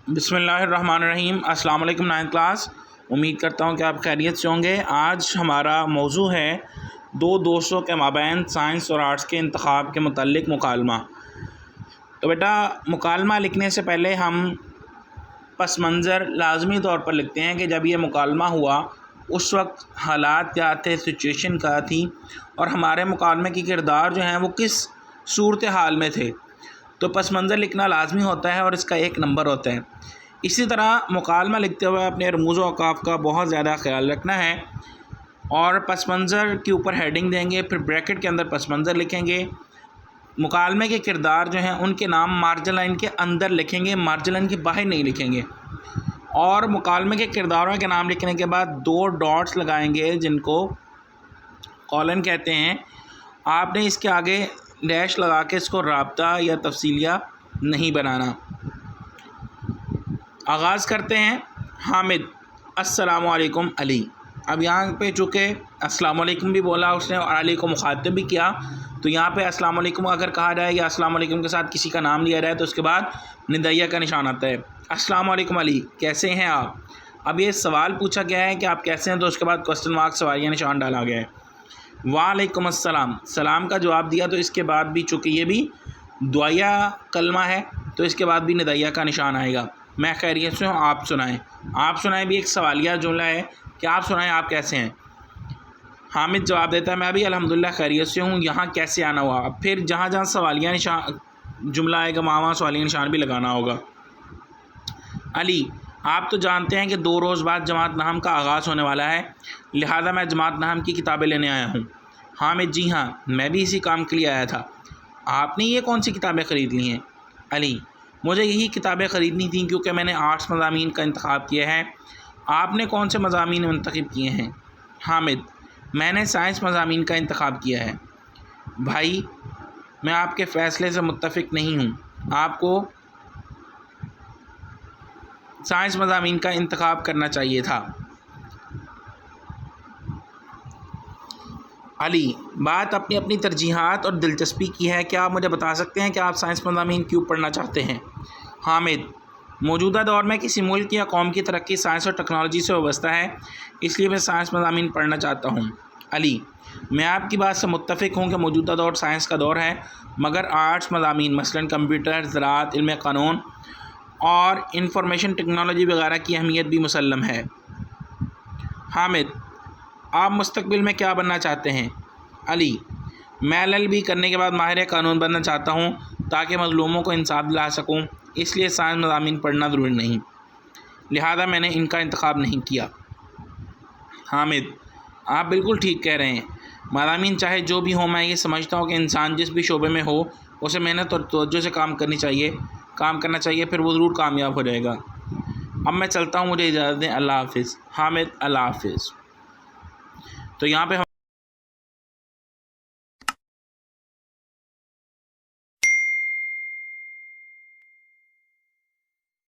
بسم اللہ الرحمن الرحیم۔ السلام علیکم 9th کلاس، امید کرتا ہوں کہ آپ خیریت سے ہوں گے۔ آج ہمارا موضوع ہے دو دوستوں کے مابین سائنس اور آرٹس کے انتخاب کے متعلق مکالمہ۔ تو بیٹا مکالمہ لکھنے سے پہلے ہم پس منظر لازمی طور پر لکھتے ہیں کہ جب یہ مکالمہ ہوا اس وقت حالات کیا تھے، سچویشن کیا تھی، اور ہمارے مکالمے کی کردار جو ہیں وہ کس صورتحال میں تھے۔ تو پس منظر لکھنا لازمی ہوتا ہے اور اس کا 1 نمبر ہوتا ہے۔ اسی طرح مکالمہ لکھتے ہوئے اپنے رموز و اوقاف کا بہت زیادہ خیال رکھنا ہے، اور پس منظر کے اوپر ہیڈنگ دیں گے، پھر بریکٹ کے اندر پس منظر لکھیں گے۔ مکالمے کے کردار جو ہیں ان کے نام مارجن لائن کے اندر لکھیں گے، مارجن لائن کے باہر نہیں لکھیں گے۔ اور مکالمے کے کرداروں کے نام لکھنے کے بعد 2 ڈاٹس لگائیں گے جن کو کالن کہتے ہیں۔ آپ نے اس کے آگے ڈیش لگا کے اس کو رابطہ یا تفصیلیہ نہیں بنانا۔ آغاز کرتے ہیں۔ حامد: السلام علیکم علی۔ اب یہاں پہ چونکہ السلام علیکم بھی بولا اس نے اور علی کو مخاطب بھی کیا، تو یہاں پہ السلام علیکم اگر کہا جائے یا السلام علیکم کے ساتھ کسی کا نام لیا جائے تو اس کے بعد ندیہ کا نشان آتا ہے۔ السلام علیکم علی، کیسے ہیں آپ؟ اب یہ سوال پوچھا گیا ہے کہ آپ کیسے ہیں، تو اس کے بعد کوسچن مارک سوالیہ نشان ڈالا گیا ہے۔ وعلیکم السلام، سلام کا جواب دیا، تو اس کے بعد بھی چونکہ یہ بھی دعائیہ کلمہ ہے تو اس کے بعد بھی ندیہ کا نشان آئے گا۔ میں خیریت سے ہوں، آپ سنائیں۔ آپ سنائیں بھی ایک سوالیہ جملہ ہے کہ آپ سنائیں آپ کیسے ہیں۔ حامد جواب دیتا ہے میں بھی الحمدللہ خیریت سے ہوں، یہاں کیسے آنا ہوا؟ اب پھر جہاں جہاں سوالیہ نشان جملہ آئے گا وہاں سوالیہ نشان بھی لگانا ہوگا۔ علی: آپ تو جانتے ہیں کہ 2 روز بعد جماعت نحم کا آغاز ہونے والا ہے، لہذا میں جماعت نحم کی کتابیں لینے آیا ہوں۔ حامد: جی ہاں، میں بھی اسی کام کے لیے آیا تھا۔ آپ نے یہ کون سی کتابیں خرید لی ہیں؟ علی: مجھے یہی کتابیں خریدنی تھیں کیونکہ میں نے آرٹس مضامین کا انتخاب کیا ہے۔ آپ نے کون سے مضامین منتخب کیے ہیں؟ حامد: میں نے سائنس مضامین کا انتخاب کیا ہے۔ بھائی، میں آپ کے فیصلے سے متفق نہیں ہوں، آپ کو سائنس مضامین کا انتخاب کرنا چاہیے تھا۔ علی: بات اپنی اپنی ترجیحات اور دلچسپی کی ہے، کیا آپ مجھے بتا سکتے ہیں کہ آپ سائنس مضامین کیوں پڑھنا چاہتے ہیں؟ حامد: موجودہ دور میں کسی ملک یا قوم کی ترقی سائنس اور ٹیکنالوجی سے وابستہ ہے، اس لیے میں سائنس مضامین پڑھنا چاہتا ہوں۔ علی: میں آپ کی بات سے متفق ہوں کہ موجودہ دور سائنس کا دور ہے، مگر آرٹس مضامین مثلاً کمپیوٹر، زراعت، علم قانون اور انفارمیشن ٹیکنالوجی وغیرہ کی اہمیت بھی مسلم ہے۔ حامد: آپ مستقبل میں کیا بننا چاہتے ہیں؟ علی: میں LLB کرنے کے بعد ماہر قانون بننا چاہتا ہوں تاکہ مظلوموں کو انصاف دلا سکوں، اس لیے سائنس مضامین پڑھنا ضروری نہیں، لہذا میں نے ان کا انتخاب نہیں کیا۔ حامد: آپ بالکل ٹھیک کہہ رہے ہیں، مضامین چاہے جو بھی ہوں، میں یہ سمجھتا ہوں کہ انسان جس بھی شعبے میں ہو اسے محنت اور توجہ سے کام کرنا چاہیے، پھر وہ ضرور کامیاب ہو جائے گا۔ اب میں چلتا ہوں، مجھے اجازت دیں، اللہ حافظ۔ حامد: اللہ حافظ۔ تو یہاں پہ